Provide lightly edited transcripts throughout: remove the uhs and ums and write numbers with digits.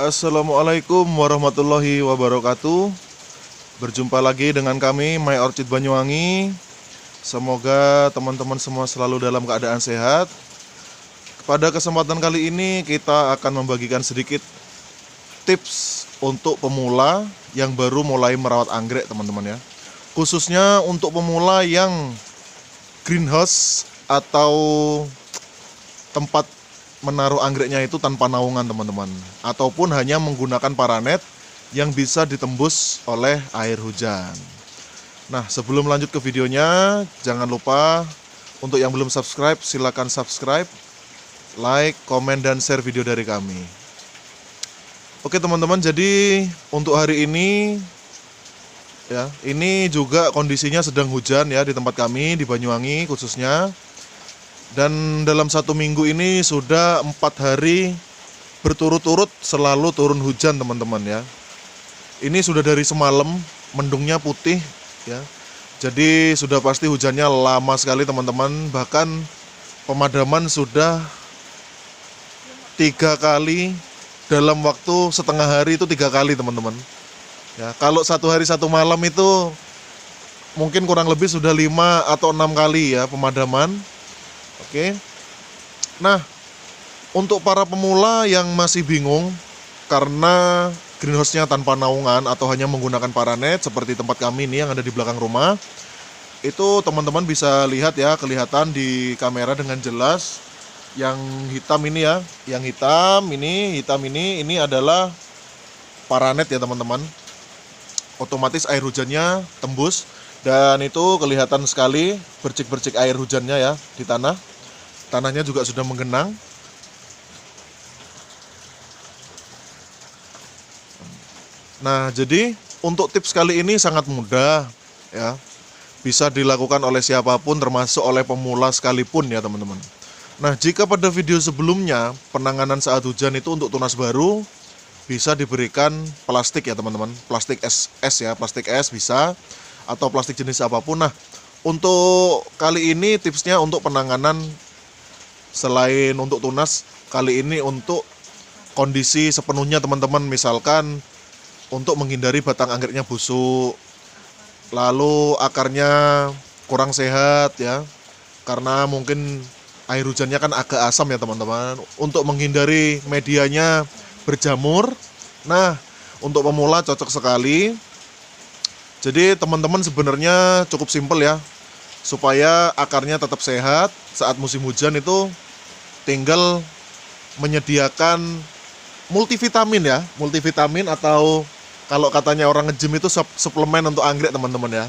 Assalamualaikum warahmatullahi wabarakatuh. Berjumpa lagi dengan kami My Orchid Banyuwangi. Semoga teman-teman semua selalu dalam keadaan sehat. Pada kesempatan kali ini kita akan membagikan sedikit tips untuk pemula yang baru mulai merawat anggrek, teman-teman ya. Khususnya untuk pemula yang greenhouse atau tempat menaruh anggreknya itu tanpa naungan, teman-teman, ataupun hanya menggunakan paranet yang bisa ditembus oleh air hujan. Nah, sebelum lanjut ke videonya, jangan lupa untuk yang belum subscribe, silakan subscribe, like, komen, dan share video dari kami. Oke teman-teman, jadi untuk hari ini ya, ini juga kondisinya sedang hujan ya di tempat kami di Banyuwangi khususnya. Dan dalam 1 minggu ini sudah 4 hari berturut-turut selalu turun hujan, teman-teman ya. Ini sudah dari semalam, mendungnya putih ya. Jadi sudah pasti hujannya lama sekali, teman-teman. Bahkan pemadaman sudah 3 kali dalam waktu setengah hari, itu 3 kali, teman-teman ya. Kalau 1 hari 1 malam itu mungkin kurang lebih sudah 5 atau 6 kali ya pemadaman. Oke. Nah, untuk para pemula yang masih bingung karena greenhouse-nya tanpa naungan atau hanya menggunakan paranet seperti tempat kami ini yang ada di belakang rumah, itu teman-teman bisa lihat ya, kelihatan di kamera dengan jelas. Yang hitam ini ya, yang hitam ini adalah paranet ya, teman-teman. Otomatis air hujannya tembus dan itu kelihatan sekali bercik-bercik air hujannya ya di tanah. Tanahnya juga sudah menggenang. Nah, jadi untuk tips kali ini sangat mudah ya. Bisa dilakukan oleh siapapun, termasuk oleh pemula sekalipun ya, teman-teman. Nah, jika pada video sebelumnya penanganan saat hujan itu untuk tunas baru bisa diberikan plastik ya, teman-teman. Plastik es ya, plastik es bisa, atau plastik jenis apapun. Nah, untuk kali ini tipsnya untuk penanganan selain untuk tunas, kali ini untuk kondisi sepenuhnya, teman-teman. Misalkan untuk menghindari batang anggreknya busuk, lalu akarnya kurang sehat ya, karena mungkin air hujannya kan agak asam ya, teman-teman. Untuk menghindari medianya berjamur. Nah, untuk pemula cocok sekali. Jadi teman-teman sebenarnya cukup simpel ya, supaya akarnya tetap sehat saat musim hujan itu tinggal menyediakan multivitamin ya, multivitamin atau kalau katanya orang nge-gym itu suplemen untuk anggrek, teman-teman ya.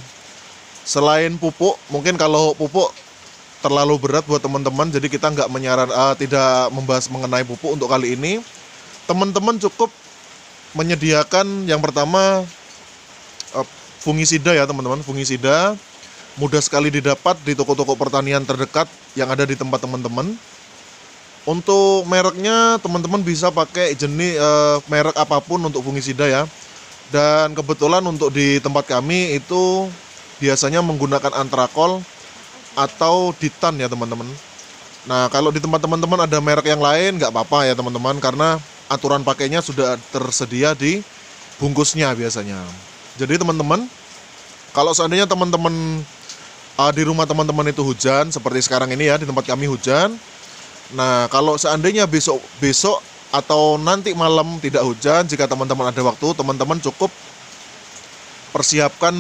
Selain pupuk, mungkin kalau pupuk terlalu berat buat teman-teman, jadi kita tidak membahas mengenai pupuk untuk kali ini. Teman-teman cukup menyediakan yang pertama fungisida ya, teman-teman. Fungisida mudah sekali didapat di toko-toko pertanian terdekat yang ada di tempat teman-teman. Untuk mereknya teman-teman bisa pakai jenis merek apapun untuk fungisida ya. Dan kebetulan untuk di tempat kami itu biasanya menggunakan antrakol atau ditan ya, teman-teman. Nah, kalau di tempat teman-teman ada merek yang lain nggak apa-apa ya, teman-teman, karena aturan pakainya sudah tersedia di bungkusnya biasanya. Jadi teman-teman, kalau seandainya teman-teman di rumah teman-teman itu hujan seperti sekarang ini ya, di tempat kami hujan. Nah, kalau seandainya besok atau nanti malam tidak hujan, jika teman-teman ada waktu, teman-teman cukup persiapkan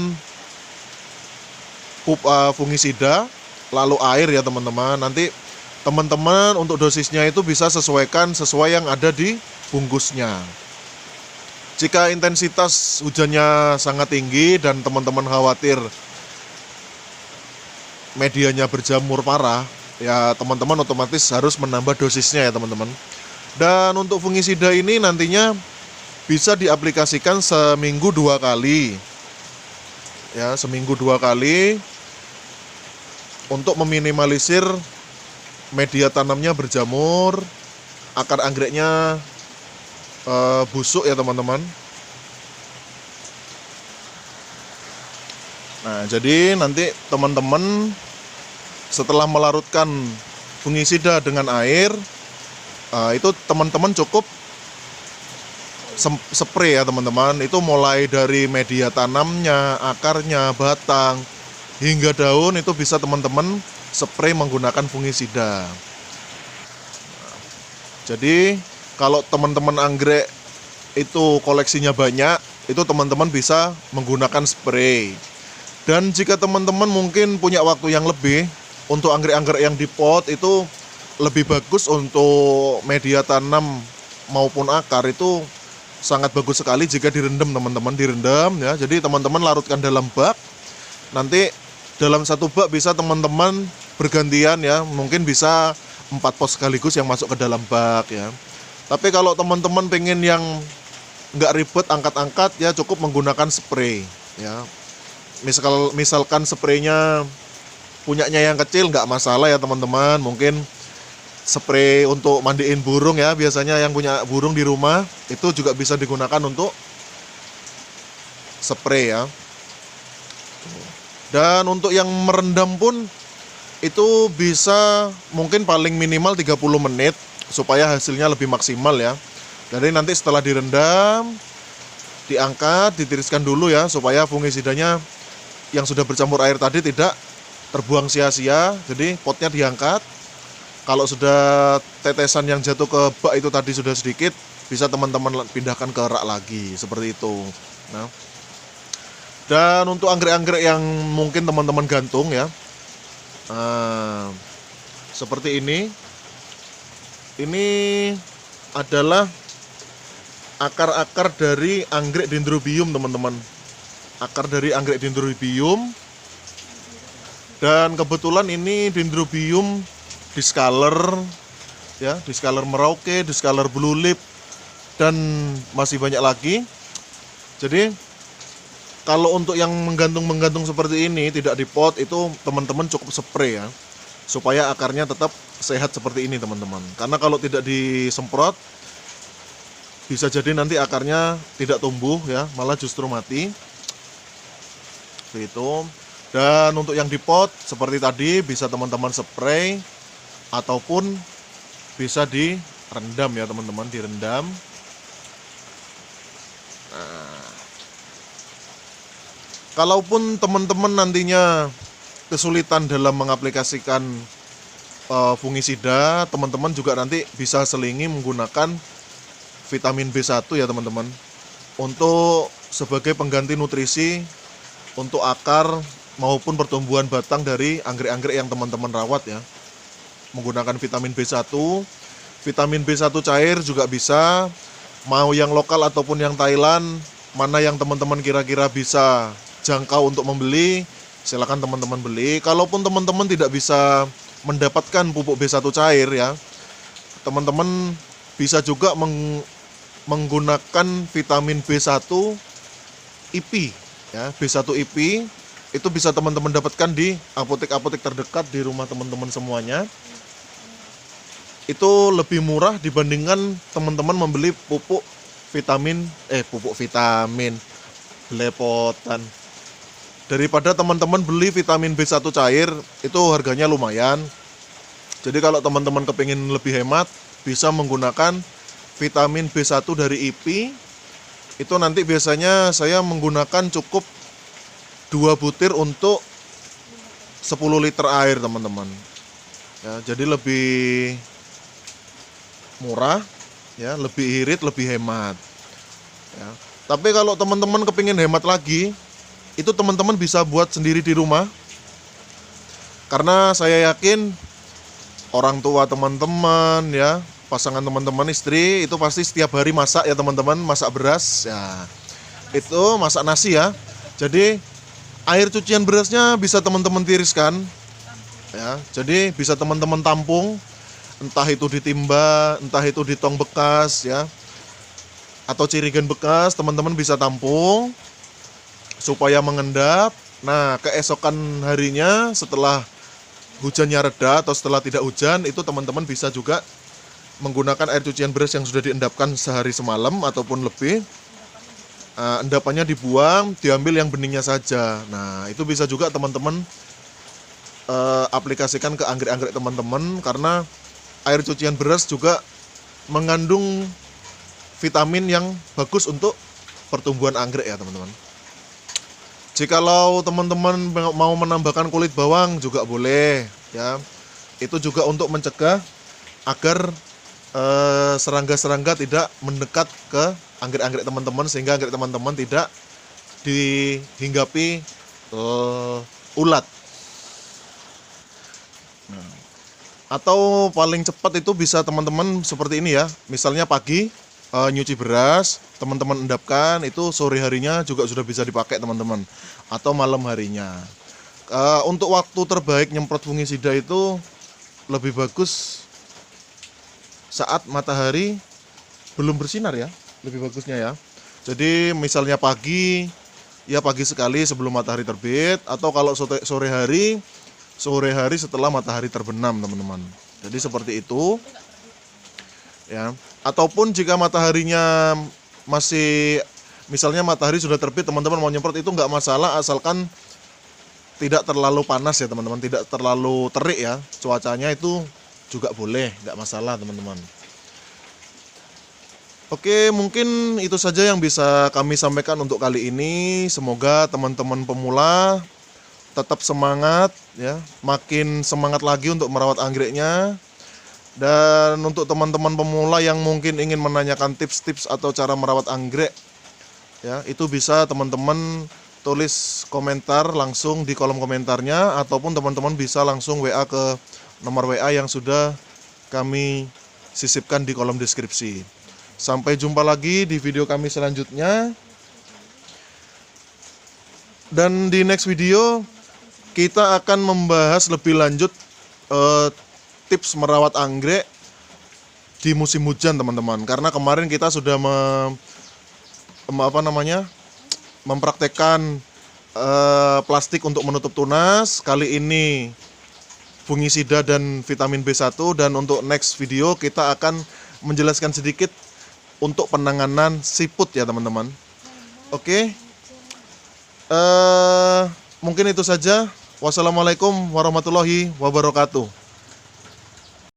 fungisida lalu air ya, teman-teman. Nanti teman-teman untuk dosisnya itu bisa sesuaikan sesuai yang ada di bungkusnya. Jika intensitas hujannya sangat tinggi dan teman-teman khawatir medianya berjamur parah, ya teman-teman otomatis harus menambah dosisnya ya, teman-teman. Dan untuk fungisida ini nantinya bisa diaplikasikan seminggu 2 kali ya, seminggu 2 kali untuk meminimalisir media tanamnya berjamur, akar anggreknya busuk ya, teman-teman. Nah, jadi nanti teman-teman setelah melarutkan fungisida dengan air, itu teman-teman cukup spray ya teman-teman. Itu mulai dari media tanamnya, akarnya, batang, hingga daun itu bisa teman-teman spray menggunakan fungisida. Jadi kalau teman-teman anggrek itu koleksinya banyak, itu teman-teman bisa menggunakan spray. Dan jika teman-teman mungkin punya waktu yang lebih, untuk anggrek-anggrek yang di pot itu lebih bagus untuk media tanam maupun akar, itu sangat bagus sekali jika direndam teman-teman, direndam ya. Jadi teman-teman larutkan dalam bak. Nanti dalam satu bak bisa teman-teman bergantian ya, mungkin bisa 4 pot sekaligus yang masuk ke dalam bak ya. Tapi kalau teman-teman pengen yang nggak ribet angkat-angkat ya, cukup menggunakan spray ya. Misalkan spraynya punyanya yang kecil nggak masalah ya teman-teman, mungkin spray untuk mandiin burung ya, biasanya yang punya burung di rumah itu juga bisa digunakan untuk spray ya. Dan untuk yang merendam pun itu bisa mungkin paling minimal 30 menit supaya hasilnya lebih maksimal ya. Jadi nanti setelah direndam, diangkat, ditiriskan dulu ya, supaya fungisidanya yang sudah bercampur air tadi tidak terbuang sia-sia. Jadi potnya diangkat. Kalau sudah tetesan yang jatuh ke bak itu tadi sudah sedikit, bisa teman-teman pindahkan ke rak lagi, seperti itu. Nah, dan untuk anggrek-anggrek yang mungkin teman-teman gantung ya, seperti ini adalah akar-akar dari anggrek dendrobium teman-teman. Akar dari anggrek dendrobium. Dan kebetulan ini dendrobium discolor ya, discolor Merauke, discolor blue lip, dan masih banyak lagi. Jadi kalau untuk yang menggantung seperti ini tidak di pot, itu teman-teman cukup spray ya, supaya akarnya tetap sehat seperti ini teman-teman. Karena kalau tidak disemprot bisa jadi nanti akarnya tidak tumbuh ya, malah justru mati. Itu. Dan untuk yang di pot seperti tadi bisa teman-teman spray ataupun bisa direndam ya teman-teman, direndam. Nah, kalaupun teman-teman nantinya kesulitan dalam mengaplikasikan fungisida, teman-teman juga nanti bisa selingi menggunakan vitamin B1 ya teman-teman, untuk sebagai pengganti nutrisi untuk akar maupun pertumbuhan batang dari anggrek-anggrek yang teman-teman rawat ya. Menggunakan vitamin B1. Vitamin B1 cair juga bisa, mau yang lokal ataupun yang Thailand, mana yang teman-teman kira-kira bisa jangkau untuk membeli, silakan teman-teman beli. Kalaupun teman-teman tidak bisa mendapatkan pupuk B1 cair ya, teman-teman bisa juga menggunakan vitamin B1 IP ya. B1 IP itu bisa teman-teman dapatkan di apotek-apotek terdekat di rumah teman-teman semuanya. Itu lebih murah dibandingkan teman-teman membeli pupuk vitamin belepotan. Daripada teman-teman beli vitamin B1 cair, itu harganya lumayan. Jadi kalau teman-teman kepingin lebih hemat, bisa menggunakan vitamin B1 dari IP. Itu nanti biasanya saya menggunakan cukup 2 butir untuk 10 liter air teman-teman ya, jadi lebih murah ya, lebih irit, lebih hemat ya. Tapi kalau teman-teman kepingin hemat lagi, itu teman-teman bisa buat sendiri di rumah, karena saya yakin orang tua teman-teman ya, pasangan teman-teman, istri itu pasti setiap hari masak ya teman-teman, masak beras ya, itu masak nasi ya. Jadi air cucian berasnya bisa teman-teman tiriskan ya. Jadi bisa teman-teman tampung, entah itu di timba, entah itu di tong bekas ya, atau cirigan bekas, teman-teman bisa tampung supaya mengendap. Nah, keesokan harinya setelah hujannya reda atau setelah tidak hujan, itu teman-teman bisa juga menggunakan air cucian beras yang sudah diendapkan sehari semalam ataupun lebih. Endapannya dibuang, diambil yang beningnya saja. Nah, itu bisa juga teman-teman aplikasikan ke anggrek-anggrek teman-teman, karena air cucian beras juga mengandung vitamin yang bagus untuk pertumbuhan anggrek ya teman-teman. Jikalau teman-teman mau menambahkan kulit bawang juga boleh ya. Itu juga untuk mencegah agar serangga-serangga tidak mendekat ke anggrek-anggrek teman-teman, sehingga anggrek teman-teman tidak dihinggapi ulat. Nah, atau paling cepat itu bisa teman-teman seperti ini ya. Misalnya pagi nyuci beras, teman-teman endapkan, itu sore harinya juga sudah bisa dipakai teman-teman. Atau malam harinya. Untuk waktu terbaik nyemprot fungisida itu lebih bagus saat matahari belum bersinar ya, lebih bagusnya ya. Jadi misalnya pagi, ya pagi sekali sebelum matahari terbit, atau kalau sore hari setelah matahari terbenam teman-teman. Jadi seperti itu ya. Ataupun jika mataharinya masih, misalnya matahari sudah terbit, teman-teman mau nyemprot itu nggak masalah, asalkan tidak terlalu panas ya teman-teman, tidak terlalu terik ya, cuacanya itu juga boleh, nggak masalah teman-teman. Oke, mungkin itu saja yang bisa kami sampaikan untuk kali ini. Semoga teman-teman pemula tetap semangat ya, makin semangat lagi untuk merawat anggreknya. Dan untuk teman-teman pemula yang mungkin ingin menanyakan tips-tips atau cara merawat anggrek ya, itu bisa teman-teman tulis komentar langsung di kolom komentarnya, ataupun teman-teman bisa langsung WA ke nomor WA yang sudah kami sisipkan di kolom deskripsi. Sampai jumpa lagi di video kami selanjutnya. Dan di next video kita akan membahas lebih lanjut tips merawat anggrek di musim hujan teman-teman. Karena kemarin kita sudah mempraktekkan plastik untuk menutup tunas. Kali ini fungisida dan vitamin B1, dan untuk next video kita akan menjelaskan sedikit untuk penanganan siput ya teman-teman. Oke. Mungkin itu saja. Wassalamualaikum warahmatullahi wabarakatuh.